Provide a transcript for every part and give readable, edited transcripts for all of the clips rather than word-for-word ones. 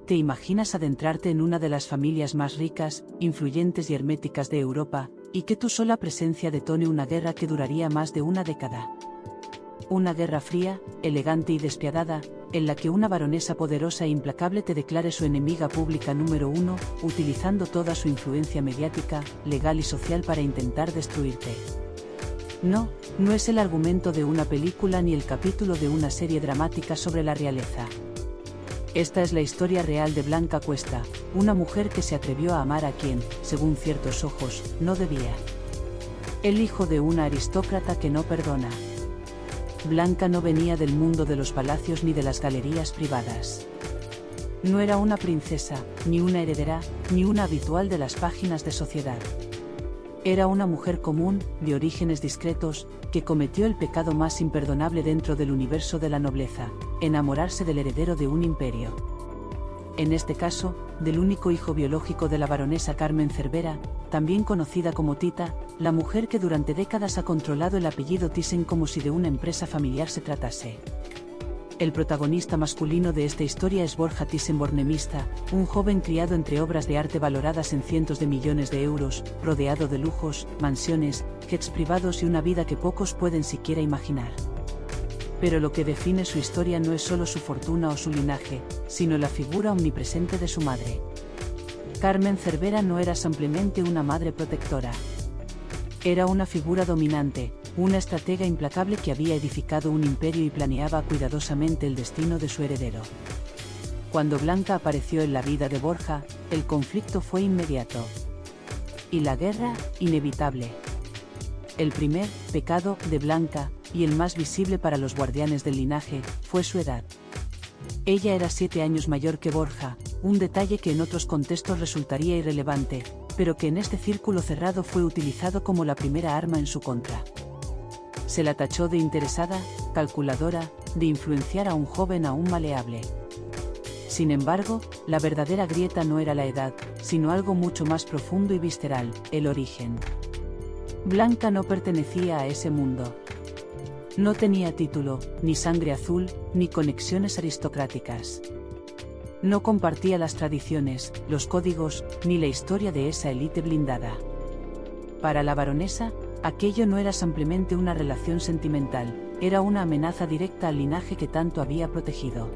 ¿Te imaginas adentrarte en una de las familias más ricas, influyentes y herméticas de Europa, y que tu sola presencia detone una guerra que duraría más de una década? Una guerra fría, elegante y despiadada, en la que una baronesa poderosa e implacable te declare su enemiga pública número uno, utilizando toda su influencia mediática, legal y social para intentar destruirte. No, no es el argumento de una película ni el capítulo de una serie dramática sobre la realeza. Esta es la historia real de Blanca Cuesta, una mujer que se atrevió a amar a quien, según ciertos ojos, no debía. El hijo de una aristócrata que no perdona. Blanca no venía del mundo de los palacios ni de las galerías privadas. No era una princesa, ni una heredera, ni una habitual de las páginas de sociedad. Era una mujer común, de orígenes discretos, que cometió el pecado más imperdonable dentro del universo de la nobleza: enamorarse del heredero de un imperio. En este caso, del único hijo biológico de la baronesa Carmen Cervera, también conocida como Tita, la mujer que durante décadas ha controlado el apellido Thyssen como si de una empresa familiar se tratase. El protagonista masculino de esta historia es Borja Thyssen-Bornemisza, un joven criado entre obras de arte valoradas en cientos de millones de euros, rodeado de lujos, mansiones, jets privados y una vida que pocos pueden siquiera imaginar. Pero lo que define su historia no es solo su fortuna o su linaje, sino la figura omnipresente de su madre. Carmen Cervera no era simplemente una madre protectora. Era una figura dominante, una estratega implacable que había edificado un imperio y planeaba cuidadosamente el destino de su heredero. Cuando Blanca apareció en la vida de Borja, el conflicto fue inmediato. Y la guerra, inevitable. El primer pecado de Blanca, y el más visible para los guardianes del linaje, fue su edad. Ella era 7 años mayor que Borja, un detalle que en otros contextos resultaría irrelevante, pero que en este círculo cerrado fue utilizado como la primera arma en su contra. Se la tachó de interesada, calculadora, de influenciar a un joven aún maleable. Sin embargo, la verdadera grieta no era la edad, sino algo mucho más profundo y visceral: el origen. Blanca no pertenecía a ese mundo. No tenía título, ni sangre azul, ni conexiones aristocráticas. No compartía las tradiciones, los códigos, ni la historia de esa élite blindada. Para la baronesa, aquello no era simplemente una relación sentimental, era una amenaza directa al linaje que tanto había protegido.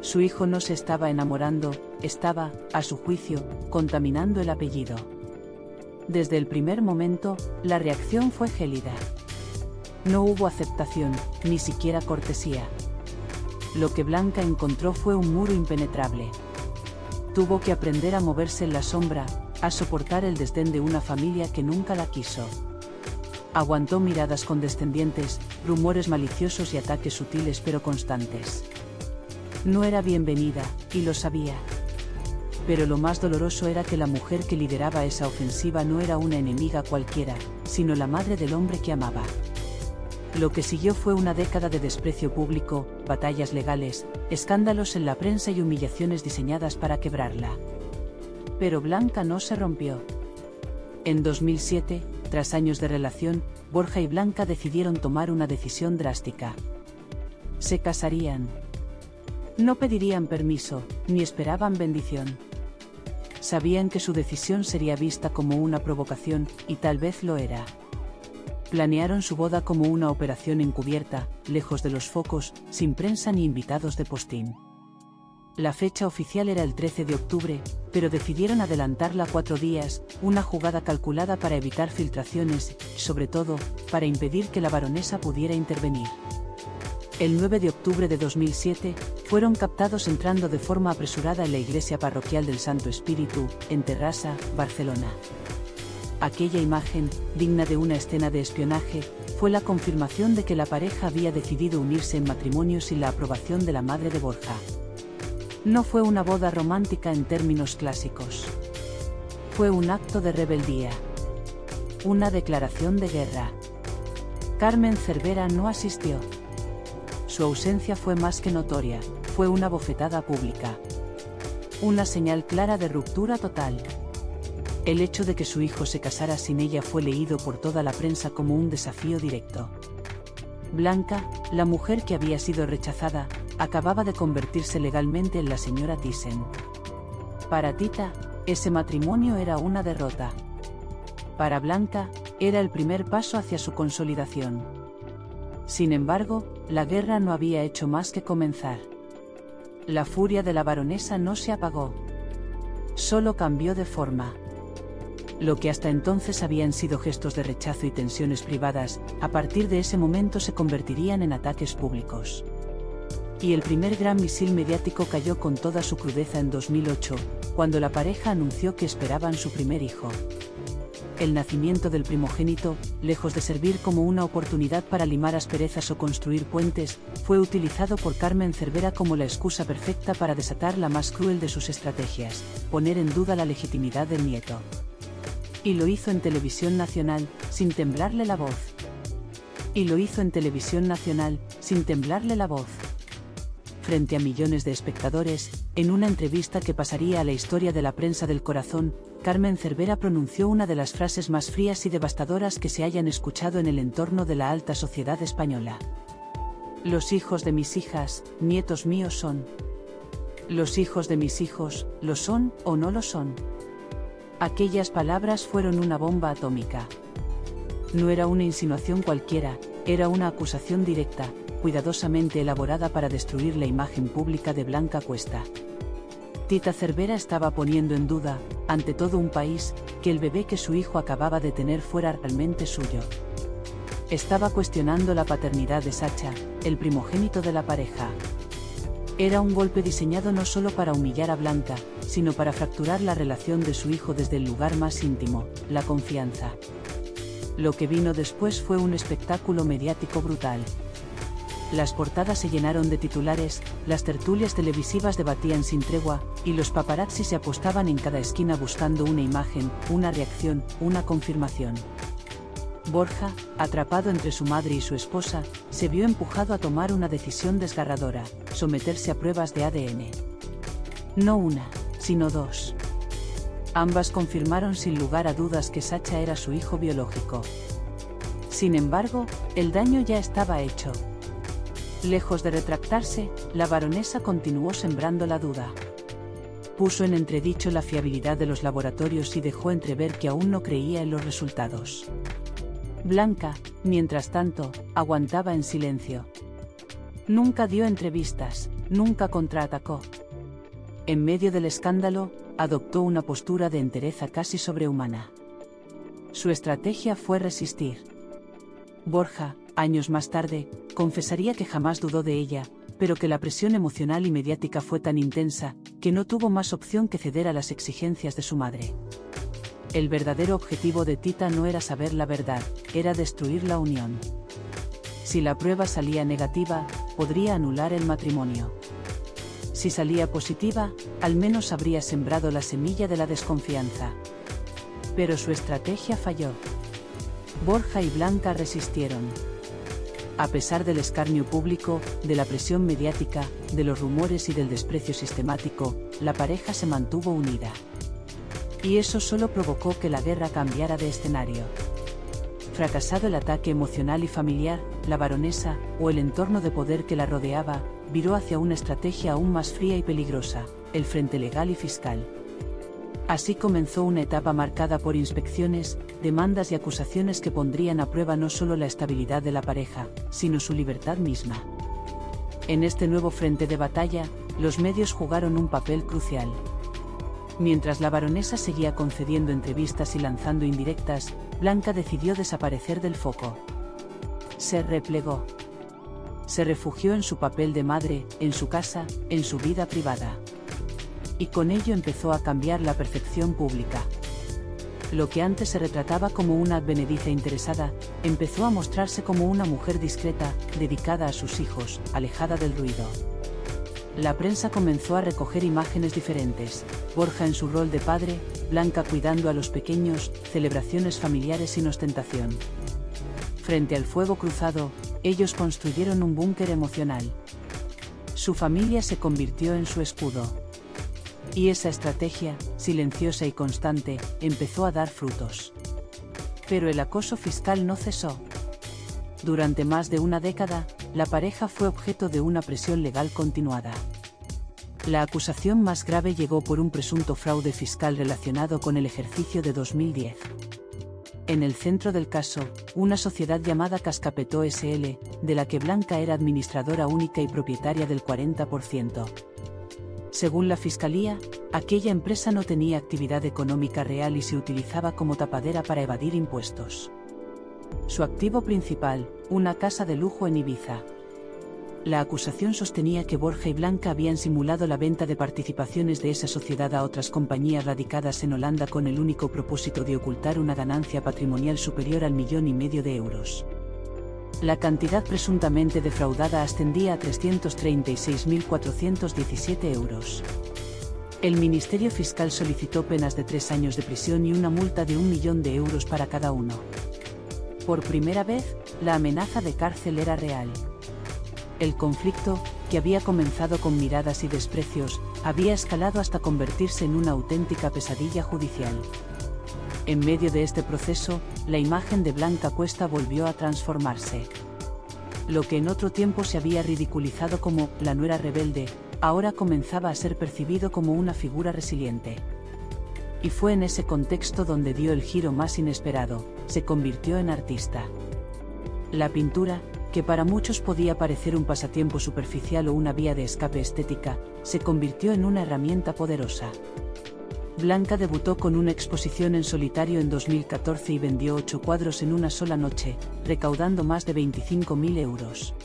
Su hijo no se estaba enamorando, estaba, a su juicio, contaminando el apellido. Desde el primer momento, la reacción fue gélida. No hubo aceptación, ni siquiera cortesía. Lo que Blanca encontró fue un muro impenetrable. Tuvo que aprender a moverse en la sombra, a soportar el desdén de una familia que nunca la quiso. Aguantó miradas condescendientes, rumores maliciosos y ataques sutiles pero constantes. No era bienvenida, y lo sabía. Pero lo más doloroso era que la mujer que lideraba esa ofensiva no era una enemiga cualquiera, sino la madre del hombre que amaba. Lo que siguió fue una década de desprecio público, batallas legales, escándalos en la prensa y humillaciones diseñadas para quebrarla. Pero Blanca no se rompió. En 2007, tras años de relación, Borja y Blanca decidieron tomar una decisión drástica. Se casarían. No pedirían permiso, ni esperaban bendición. Sabían que su decisión sería vista como una provocación, y tal vez lo era. Planearon su boda como una operación encubierta, lejos de los focos, sin prensa ni invitados de postín. La fecha oficial era el 13 de octubre, pero decidieron adelantarla 4 días, una jugada calculada para evitar filtraciones, y sobre todo, para impedir que la baronesa pudiera intervenir. El 9 de octubre de 2007, fueron captados entrando de forma apresurada en la iglesia parroquial del Santo Espíritu, en Terrassa, Barcelona. Aquella imagen, digna de una escena de espionaje, fue la confirmación de que la pareja había decidido unirse en matrimonio sin la aprobación de la madre de Borja. No fue una boda romántica en términos clásicos. Fue un acto de rebeldía. Una declaración de guerra. Carmen Cervera no asistió. Su ausencia fue más que notoria, fue una bofetada pública. Una señal clara de ruptura total. El hecho de que su hijo se casara sin ella fue leído por toda la prensa como un desafío directo. Blanca, la mujer que había sido rechazada, acababa de convertirse legalmente en la señora Thyssen. Para Tita, ese matrimonio era una derrota. Para Blanca, era el primer paso hacia su consolidación. Sin embargo, la guerra no había hecho más que comenzar. La furia de la baronesa no se apagó. Solo cambió de forma. Lo que hasta entonces habían sido gestos de rechazo y tensiones privadas, a partir de ese momento se convertirían en ataques públicos. Y el primer gran misil mediático cayó con toda su crudeza en 2008, cuando la pareja anunció que esperaban su primer hijo. El nacimiento del primogénito, lejos de servir como una oportunidad para limar asperezas o construir puentes, fue utilizado por Carmen Cervera como la excusa perfecta para desatar la más cruel de sus estrategias, poner en duda la legitimidad del nieto. Y lo hizo en Televisión Nacional, sin temblarle la voz. Frente a millones de espectadores, en una entrevista que pasaría a la historia de la prensa del corazón, Carmen Cervera pronunció una de las frases más frías y devastadoras que se hayan escuchado en el entorno de la alta sociedad española. Los hijos de mis hijas, nietos míos son. Los hijos de mis hijos, ¿lo son o no lo son? Aquellas palabras fueron una bomba atómica. No era una insinuación cualquiera, era una acusación directa, cuidadosamente elaborada para destruir la imagen pública de Blanca Cuesta. Tita Cervera estaba poniendo en duda, ante todo un país, que el bebé que su hijo acababa de tener fuera realmente suyo. Estaba cuestionando la paternidad de Sacha, el primogénito de la pareja. Era un golpe diseñado no solo para humillar a Blanca, sino para fracturar la relación de su hijo desde el lugar más íntimo, la confianza. Lo que vino después fue un espectáculo mediático brutal. Las portadas se llenaron de titulares, las tertulias televisivas debatían sin tregua, y los paparazzi se apostaban en cada esquina buscando una imagen, una reacción, una confirmación. Borja, atrapado entre su madre y su esposa, se vio empujado a tomar una decisión desgarradora: someterse a pruebas de ADN. No una, sino dos. Ambas confirmaron sin lugar a dudas que Sacha era su hijo biológico. Sin embargo, el daño ya estaba hecho. Lejos de retractarse, la baronesa continuó sembrando la duda. Puso en entredicho la fiabilidad de los laboratorios y dejó entrever que aún no creía en los resultados. Blanca, mientras tanto, aguantaba en silencio. Nunca dio entrevistas, nunca contraatacó. En medio del escándalo, adoptó una postura de entereza casi sobrehumana. Su estrategia fue resistir. Borja, años más tarde, confesaría que jamás dudó de ella, pero que la presión emocional y mediática fue tan intensa, que no tuvo más opción que ceder a las exigencias de su madre. El verdadero objetivo de Tita no era saber la verdad, era destruir la unión. Si la prueba salía negativa, podría anular el matrimonio. Si salía positiva, al menos habría sembrado la semilla de la desconfianza. Pero su estrategia falló. Borja y Blanca resistieron. A pesar del escarnio público, de la presión mediática, de los rumores y del desprecio sistemático, la pareja se mantuvo unida. Y eso solo provocó que la guerra cambiara de escenario. Fracasado el ataque emocional y familiar, la baronesa, o el entorno de poder que la rodeaba, viró hacia una estrategia aún más fría y peligrosa: el frente legal y fiscal. Así comenzó una etapa marcada por inspecciones, demandas y acusaciones que pondrían a prueba no solo la estabilidad de la pareja, sino su libertad misma. En este nuevo frente de batalla, los medios jugaron un papel crucial. Mientras la baronesa seguía concediendo entrevistas y lanzando indirectas, Blanca decidió desaparecer del foco. Se replegó. Se refugió en su papel de madre, en su casa, en su vida privada. Y con ello empezó a cambiar la percepción pública. Lo que antes se retrataba como una advenediza interesada, empezó a mostrarse como una mujer discreta, dedicada a sus hijos, alejada del ruido. La prensa comenzó a recoger imágenes diferentes: Borja en su rol de padre, Blanca cuidando a los pequeños, celebraciones familiares sin ostentación. Frente al fuego cruzado, ellos construyeron un búnker emocional. Su familia se convirtió en su escudo. Y esa estrategia, silenciosa y constante, empezó a dar frutos. Pero el acoso fiscal no cesó. Durante más de una década, la pareja fue objeto de una presión legal continuada. La acusación más grave llegó por un presunto fraude fiscal relacionado con el ejercicio de 2010. En el centro del caso, una sociedad llamada Cascapetó S.L., de la que Blanca era administradora única y propietaria del 40%. Según la Fiscalía, aquella empresa no tenía actividad económica real y se utilizaba como tapadera para evadir impuestos. Su activo principal, una casa de lujo en Ibiza. La acusación sostenía que Borja y Blanca habían simulado la venta de participaciones de esa sociedad a otras compañías radicadas en Holanda con el único propósito de ocultar una ganancia patrimonial superior al 1,5 millones de euros. La cantidad presuntamente defraudada ascendía a 336.417 euros. El Ministerio Fiscal solicitó penas de 3 años de prisión y una multa de 1 millón de euros para cada uno. Por primera vez, la amenaza de cárcel era real. El conflicto, que había comenzado con miradas y desprecios, había escalado hasta convertirse en una auténtica pesadilla judicial. En medio de este proceso, la imagen de Blanca Cuesta volvió a transformarse. Lo que en otro tiempo se había ridiculizado como la nuera rebelde, ahora comenzaba a ser percibido como una figura resiliente. Y fue en ese contexto donde dio el giro más inesperado: se convirtió en artista. La pintura, que para muchos podía parecer un pasatiempo superficial o una vía de escape estética, se convirtió en una herramienta poderosa. Blanca debutó con una exposición en solitario en 2014 y vendió 8 cuadros en una sola noche, recaudando más de 25.000 euros.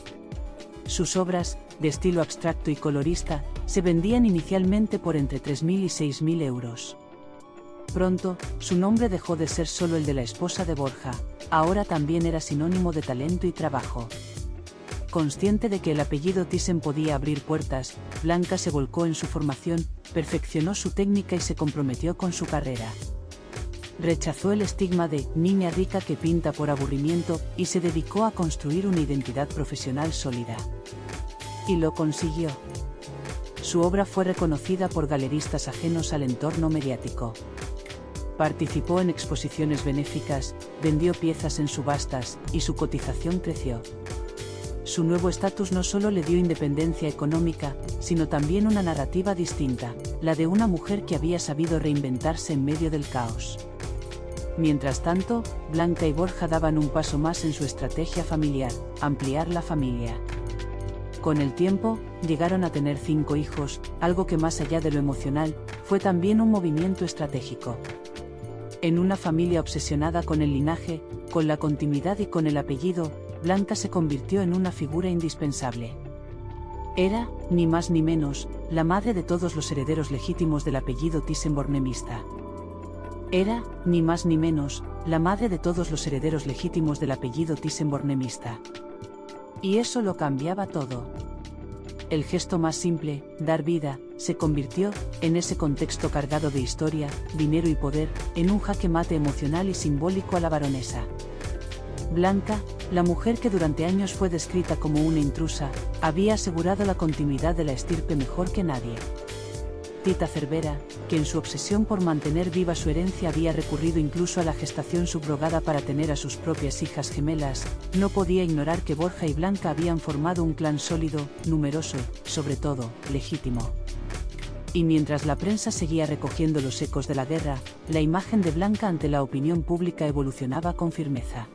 Sus obras, de estilo abstracto y colorista, se vendían inicialmente por entre 3.000 y 6.000 euros. Pronto, su nombre dejó de ser solo el de la esposa de Borja, ahora también era sinónimo de talento y trabajo. Consciente de que el apellido Thyssen podía abrir puertas, Blanca se volcó en su formación, perfeccionó su técnica y se comprometió con su carrera. Rechazó el estigma de niña rica que pinta por aburrimiento y se dedicó a construir una identidad profesional sólida. Y lo consiguió. Su obra fue reconocida por galeristas ajenos al entorno mediático. Participó en exposiciones benéficas, vendió piezas en subastas, y su cotización creció. Su nuevo estatus no solo le dio independencia económica, sino también una narrativa distinta, la de una mujer que había sabido reinventarse en medio del caos. Mientras tanto, Blanca y Borja daban un paso más en su estrategia familiar: ampliar la familia. Con el tiempo, llegaron a tener 5 hijos, algo que más allá de lo emocional, fue también un movimiento estratégico. En una familia obsesionada con el linaje, con la continuidad y con el apellido, Blanca se convirtió en una figura indispensable. Era, ni más ni menos, la madre de todos los herederos legítimos del apellido Thyssen-Bornemisza. Era, ni más ni menos, la madre de todos los herederos legítimos del apellido Thyssen-Bornemisza. Y eso lo cambiaba todo. El gesto más simple, dar vida, se convirtió, en ese contexto cargado de historia, dinero y poder, en un jaque mate emocional y simbólico a la baronesa. Blanca, la mujer que durante años fue descrita como una intrusa, había asegurado la continuidad de la estirpe mejor que nadie. Tita Cervera, que en su obsesión por mantener viva su herencia había recurrido incluso a la gestación subrogada para tener a sus propias hijas gemelas, no podía ignorar que Borja y Blanca habían formado un clan sólido, numeroso y, sobre todo, legítimo. Y mientras la prensa seguía recogiendo los ecos de la guerra, la imagen de Blanca ante la opinión pública evolucionaba con firmeza.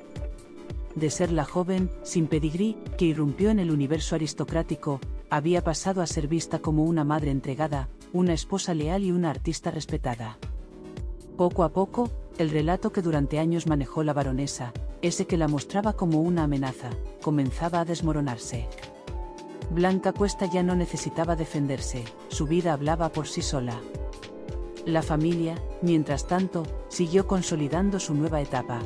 De ser la joven, sin pedigrí, que irrumpió en el universo aristocrático, había pasado a ser vista como una madre entregada, una esposa leal y una artista respetada. Poco a poco, el relato que durante años manejó la baronesa, ese que la mostraba como una amenaza, comenzaba a desmoronarse. Blanca Cuesta ya no necesitaba defenderse, su vida hablaba por sí sola. La familia, mientras tanto, siguió consolidando su nueva etapa.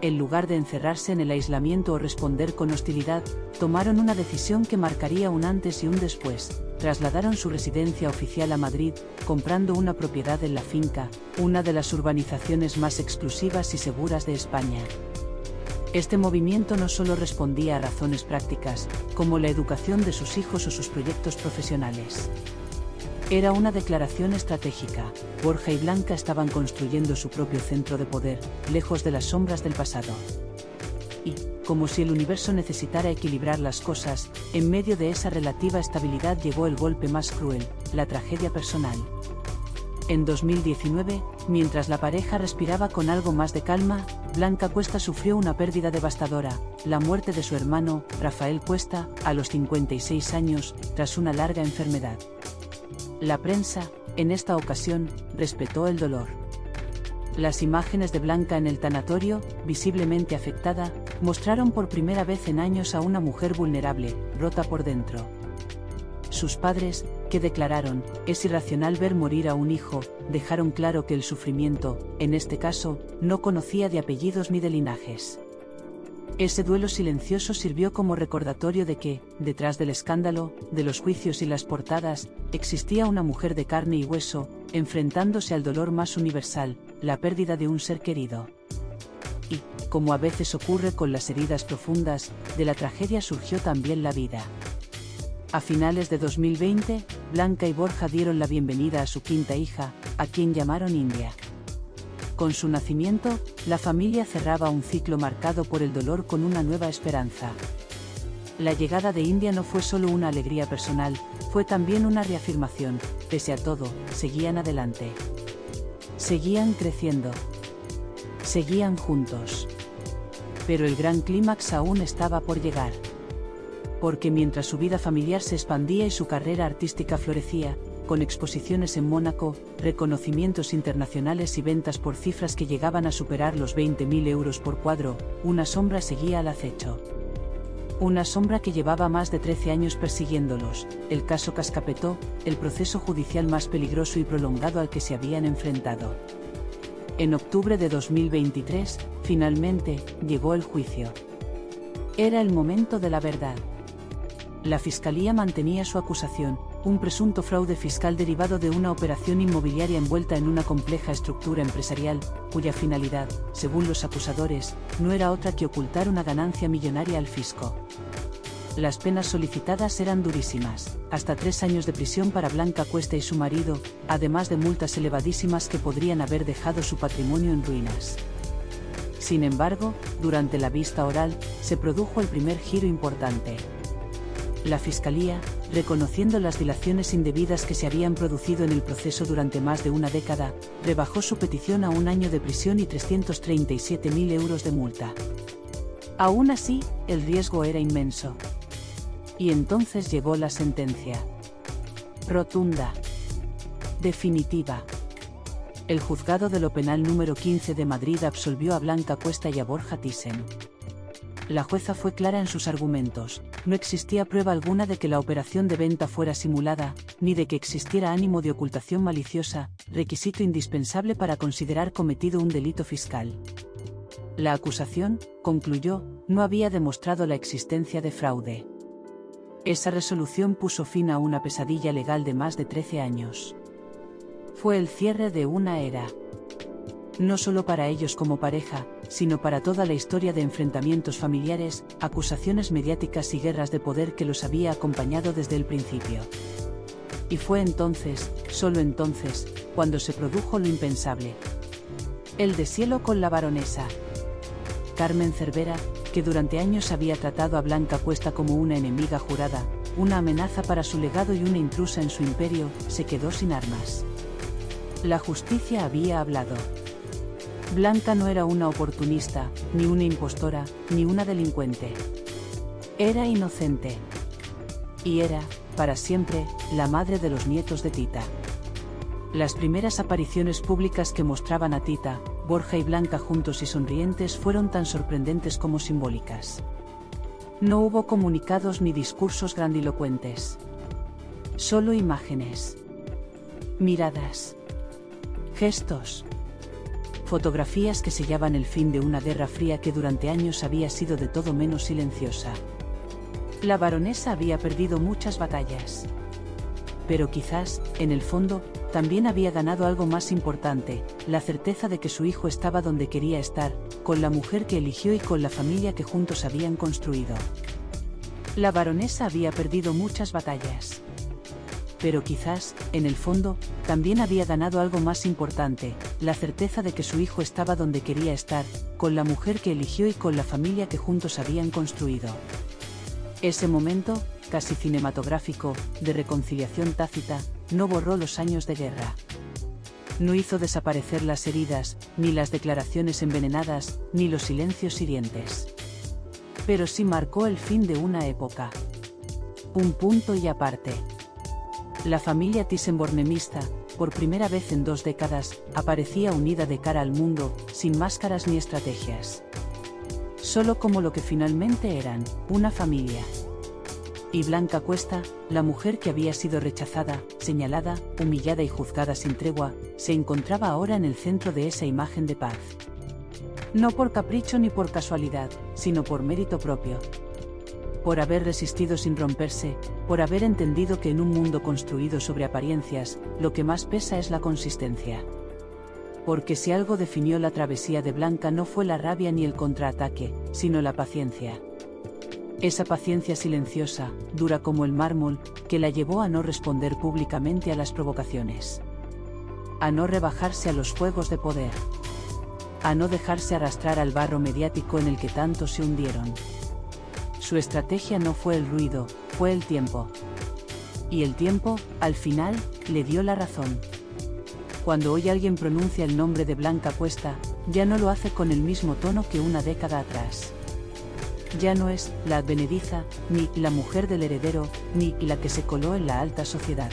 En lugar de encerrarse en el aislamiento o responder con hostilidad, tomaron una decisión que marcaría un antes y un después. Trasladaron su residencia oficial a Madrid, comprando una propiedad en La Finca, una de las urbanizaciones más exclusivas y seguras de España. Este movimiento no solo respondía a razones prácticas, como la educación de sus hijos o sus proyectos profesionales. Era una declaración estratégica. Borja y Blanca estaban construyendo su propio centro de poder, lejos de las sombras del pasado. Y, como si el universo necesitara equilibrar las cosas, en medio de esa relativa estabilidad llegó el golpe más cruel, la tragedia personal. En 2019, mientras la pareja respiraba con algo más de calma, Blanca Cuesta sufrió una pérdida devastadora, la muerte de su hermano, Rafael Cuesta, a los 56 años, tras una larga enfermedad. La prensa, en esta ocasión, respetó el dolor. Las imágenes de Blanca en el tanatorio, visiblemente afectada, mostraron por primera vez en años a una mujer vulnerable, rota por dentro. Sus padres, que declararon, es irracional ver morir a un hijo, dejaron claro que el sufrimiento, en este caso, no conocía de apellidos ni de linajes. Ese duelo silencioso sirvió como recordatorio de que, detrás del escándalo, de los juicios y las portadas, existía una mujer de carne y hueso, enfrentándose al dolor más universal, la pérdida de un ser querido. Y, como a veces ocurre con las heridas profundas, de la tragedia surgió también la vida. A finales de 2020, Blanca y Borja dieron la bienvenida a su quinta hija, a quien llamaron India. Con su nacimiento, la familia cerraba un ciclo marcado por el dolor con una nueva esperanza. La llegada de India no fue solo una alegría personal, fue también una reafirmación, pese a todo, seguían adelante. Seguían creciendo. Seguían juntos. Pero el gran clímax aún estaba por llegar. Porque mientras su vida familiar se expandía y su carrera artística florecía, con exposiciones en Mónaco, reconocimientos internacionales y ventas por cifras que llegaban a superar los 20.000 euros por cuadro, una sombra seguía al acecho. Una sombra que llevaba más de 13 años persiguiéndolos, el caso Cascapetó, el proceso judicial más peligroso y prolongado al que se habían enfrentado. En octubre de 2023, finalmente, llegó el juicio. Era el momento de la verdad. La Fiscalía mantenía su acusación, un presunto fraude fiscal derivado de una operación inmobiliaria envuelta en una compleja estructura empresarial, cuya finalidad, según los acusadores, no era otra que ocultar una ganancia millonaria al fisco. Las penas solicitadas eran durísimas, hasta 3 años de prisión para Blanca Cuesta y su marido, además de multas elevadísimas que podrían haber dejado su patrimonio en ruinas. Sin embargo, durante la vista oral, se produjo el primer giro importante. La Fiscalía, reconociendo las dilaciones indebidas que se habían producido en el proceso durante más de una década, rebajó su petición a 1 año de prisión y 337.000 euros de multa. Aún así, el riesgo era inmenso. Y entonces llegó la sentencia. Rotunda. Definitiva. El juzgado de lo penal número 15 de Madrid absolvió a Blanca Cuesta y a Borja Thyssen. La jueza fue clara en sus argumentos, no existía prueba alguna de que la operación de venta fuera simulada, ni de que existiera ánimo de ocultación maliciosa, requisito indispensable para considerar cometido un delito fiscal. La acusación, concluyó, no había demostrado la existencia de fraude. Esa resolución puso fin a una pesadilla legal de más de 13 años. Fue el cierre de una era. No solo para ellos como pareja, sino para toda la historia de enfrentamientos familiares, acusaciones mediáticas y guerras de poder que los había acompañado desde el principio. Y fue entonces, solo entonces, cuando se produjo lo impensable. El deshielo con la baronesa. Carmen Cervera, que durante años había tratado a Blanca Cuesta como una enemiga jurada, una amenaza para su legado y una intrusa en su imperio, se quedó sin armas. La justicia había hablado. Blanca no era una oportunista, ni una impostora, ni una delincuente. Era inocente. Y era, para siempre, la madre de los nietos de Tita. Las primeras apariciones públicas que mostraban a Tita, Borja y Blanca juntos y sonrientes fueron tan sorprendentes como simbólicas. No hubo comunicados ni discursos grandilocuentes. Solo imágenes. Miradas. Gestos. Fotografías que sellaban el fin de una guerra fría que durante años había sido de todo menos silenciosa. La baronesa había perdido muchas batallas. Pero quizás, en el fondo, también había ganado algo más importante, la certeza de que su hijo estaba donde quería estar, con la mujer que eligió y con la familia que juntos habían construido. La baronesa había perdido muchas batallas. pero quizás, en el fondo, también había ganado algo más importante, la certeza de que su hijo estaba donde quería estar, con la mujer que eligió y con la familia que juntos habían construido. Ese momento, casi cinematográfico, de reconciliación tácita, no borró los años de guerra. No hizo desaparecer las heridas, ni las declaraciones envenenadas, ni los silencios hirientes. Pero sí marcó el fin de una época. Un punto y aparte. La familia Thyssen-Bornemisza, por primera vez en 2 décadas, aparecía unida de cara al mundo, sin máscaras ni estrategias. Solo como lo que finalmente eran, una familia. Y Blanca Cuesta, la mujer que había sido rechazada, señalada, humillada y juzgada sin tregua, se encontraba ahora en el centro de esa imagen de paz. No por capricho ni por casualidad, sino por mérito propio. Por haber resistido sin romperse, por haber entendido que en un mundo construido sobre apariencias, lo que más pesa es la consistencia. Porque si algo definió la travesía de Blanca no fue la rabia ni el contraataque, sino la paciencia. Esa paciencia silenciosa, dura como el mármol, que la llevó a no responder públicamente a las provocaciones. A no rebajarse a los juegos de poder. A no dejarse arrastrar al barro mediático en el que tantos se hundieron. Su estrategia no fue el ruido, fue el tiempo. Y el tiempo, al final, le dio la razón. Cuando hoy alguien pronuncia el nombre de Blanca Cuesta, ya no lo hace con el mismo tono que una década atrás. Ya no es la advenediza, ni la mujer del heredero, ni la que se coló en la alta sociedad.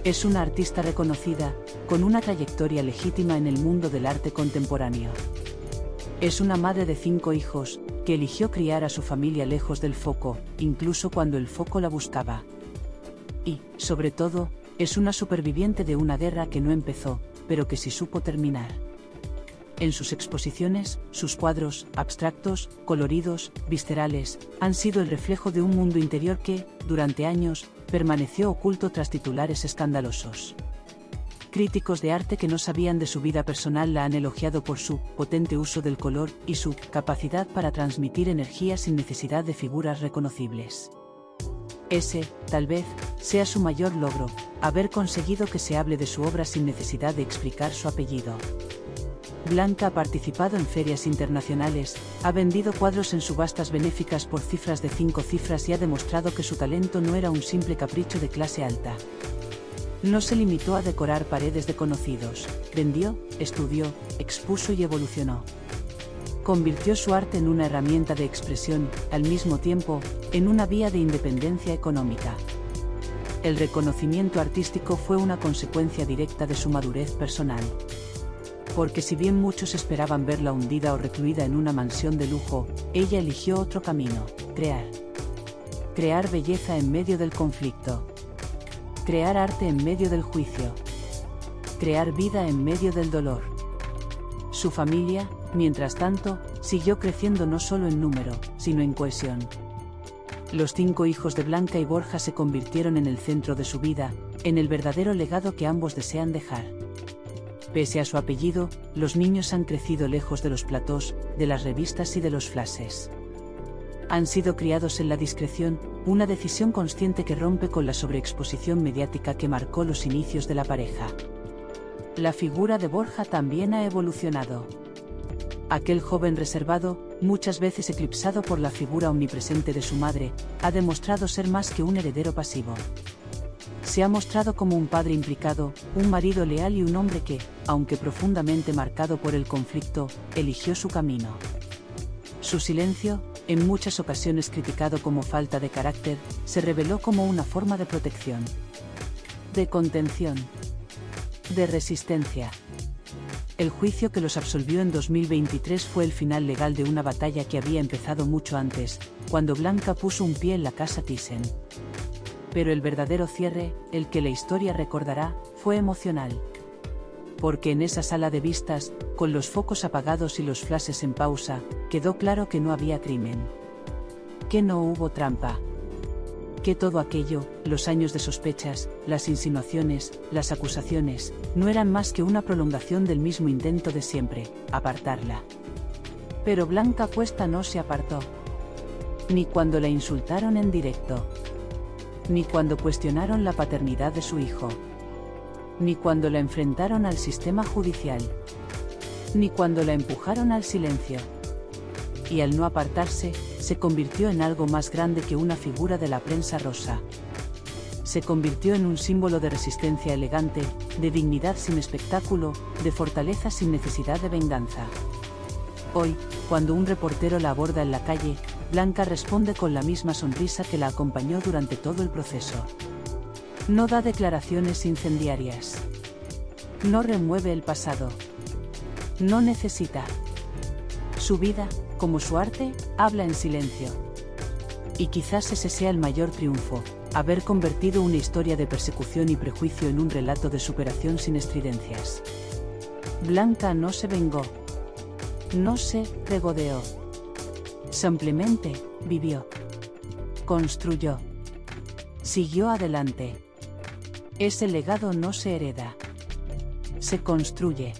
Es una artista reconocida, con una trayectoria legítima en el mundo del arte contemporáneo. Es una madre de 5 hijos, que eligió criar a su familia lejos del foco, incluso cuando el foco la buscaba. Y, sobre todo, es una superviviente de una guerra que no empezó, pero que sí supo terminar. En sus exposiciones, sus cuadros, abstractos, coloridos, viscerales, han sido el reflejo de un mundo interior que, durante años, permaneció oculto tras titulares escandalosos. Críticos de arte que no sabían de su vida personal la han elogiado por su potente uso del color y su capacidad para transmitir energía sin necesidad de figuras reconocibles. Ese, tal vez, sea su mayor logro, haber conseguido que se hable de su obra sin necesidad de explicar su apellido. Blanca ha participado en ferias internacionales, ha vendido cuadros en subastas benéficas por cifras de 5 cifras y ha demostrado que su talento no era un simple capricho de clase alta. No se limitó a decorar paredes de conocidos, vendió, estudió, expuso y evolucionó. Convirtió su arte en una herramienta de expresión, al mismo tiempo, en una vía de independencia económica. El reconocimiento artístico fue una consecuencia directa de su madurez personal. Porque si bien muchos esperaban verla hundida o recluida en una mansión de lujo, ella eligió otro camino: crear. Crear belleza en medio del conflicto. Crear arte en medio del juicio. Crear vida en medio del dolor. Su familia, mientras tanto, siguió creciendo no solo en número, sino en cohesión. Los 5 hijos de Blanca y Borja se convirtieron en el centro de su vida, en el verdadero legado que ambos desean dejar. Pese a su apellido, los niños han crecido lejos de los platós, de las revistas y de los flashes. Han sido criados en la discreción, una decisión consciente que rompe con la sobreexposición mediática que marcó los inicios de la pareja. La figura de Borja también ha evolucionado. Aquel joven reservado, muchas veces eclipsado por la figura omnipresente de su madre, ha demostrado ser más que un heredero pasivo. Se ha mostrado como un padre implicado, un marido leal y un hombre que, aunque profundamente marcado por el conflicto, eligió su camino. Su silencio, en muchas ocasiones criticado como falta de carácter, se reveló como una forma de protección, de contención, de resistencia. El juicio que los absolvió en 2023 fue el final legal de una batalla que había empezado mucho antes, cuando Blanca puso un pie en la casa Thyssen. Pero el verdadero cierre, el que la historia recordará, fue emocional. Porque en esa sala de vistas, con los focos apagados y los flashes en pausa, quedó claro que no había crimen. Que no hubo trampa. Que todo aquello, los años de sospechas, las insinuaciones, las acusaciones, no eran más que una prolongación del mismo intento de siempre, apartarla. Pero Blanca Cuesta no se apartó. Ni cuando la insultaron en directo. ni cuando cuestionaron la paternidad de su hijo, ni cuando la enfrentaron al sistema judicial, ni cuando la empujaron al silencio. Y al no apartarse, se convirtió en algo más grande que una figura de la prensa rosa. Se convirtió en un símbolo de resistencia elegante, de dignidad sin espectáculo, de fortaleza sin necesidad de venganza. Hoy, cuando un reportero la aborda en la calle, Blanca responde con la misma sonrisa que la acompañó durante todo el proceso. No da declaraciones incendiarias. No remueve el pasado. No necesita. Su vida, como su arte, habla en silencio. Y quizás ese sea el mayor triunfo, haber convertido una historia de persecución y prejuicio en un relato de superación sin estridencias. Blanca no se vengó. No se regodeó. Simplemente vivió. Construyó. Siguió adelante. Ese legado no se hereda. Se construye.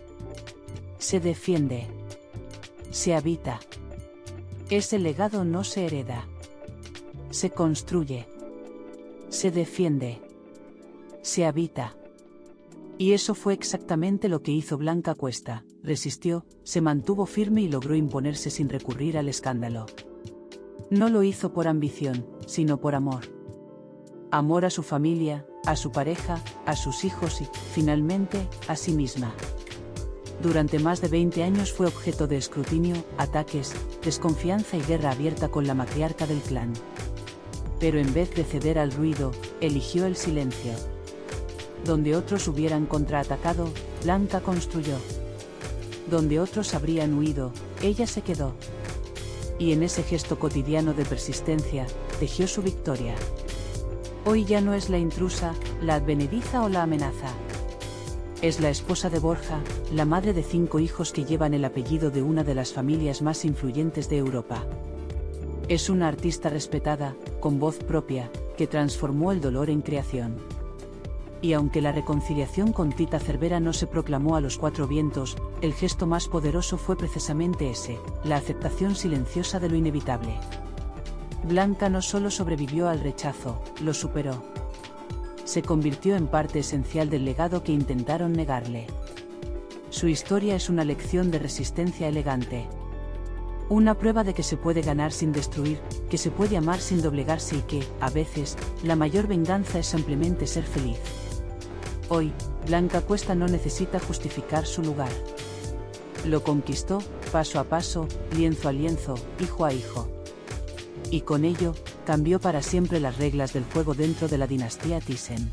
Se defiende. Se habita. Ese legado no se hereda. Se construye. Se defiende. Se habita. Y eso fue exactamente lo que hizo Blanca Cuesta. Resistió, se mantuvo firme y logró imponerse sin recurrir al escándalo. No lo hizo por ambición, sino por amor. Amor a su familia, a su pareja, a sus hijos y, finalmente, a sí misma. Durante más de 20 años fue objeto de escrutinio, ataques, desconfianza y guerra abierta con la matriarca del clan. Pero en vez de ceder al ruido, eligió el silencio. Donde otros hubieran contraatacado, Blanca construyó. Donde otros habrían huido, ella se quedó. Y en ese gesto cotidiano de persistencia, tejió su victoria. Hoy ya no es la intrusa, la advenediza o la amenaza. Es la esposa de Borja, la madre de 5 hijos que llevan el apellido de una de las familias más influyentes de Europa. Es una artista respetada, con voz propia, que transformó el dolor en creación. Y aunque la reconciliación con Tita Cervera no se proclamó a los 4 vientos, el gesto más poderoso fue precisamente ese, la aceptación silenciosa de lo inevitable. Blanca no solo sobrevivió al rechazo, lo superó. Se convirtió en parte esencial del legado que intentaron negarle. Su historia es una lección de resistencia elegante. Una prueba de que se puede ganar sin destruir, que se puede amar sin doblegarse y que, a veces, la mayor venganza es simplemente ser feliz. Hoy, Blanca Cuesta no necesita justificar su lugar. Lo conquistó, paso a paso, lienzo a lienzo, hijo a hijo. Y con ello, cambió para siempre las reglas del juego dentro de la dinastía Thyssen.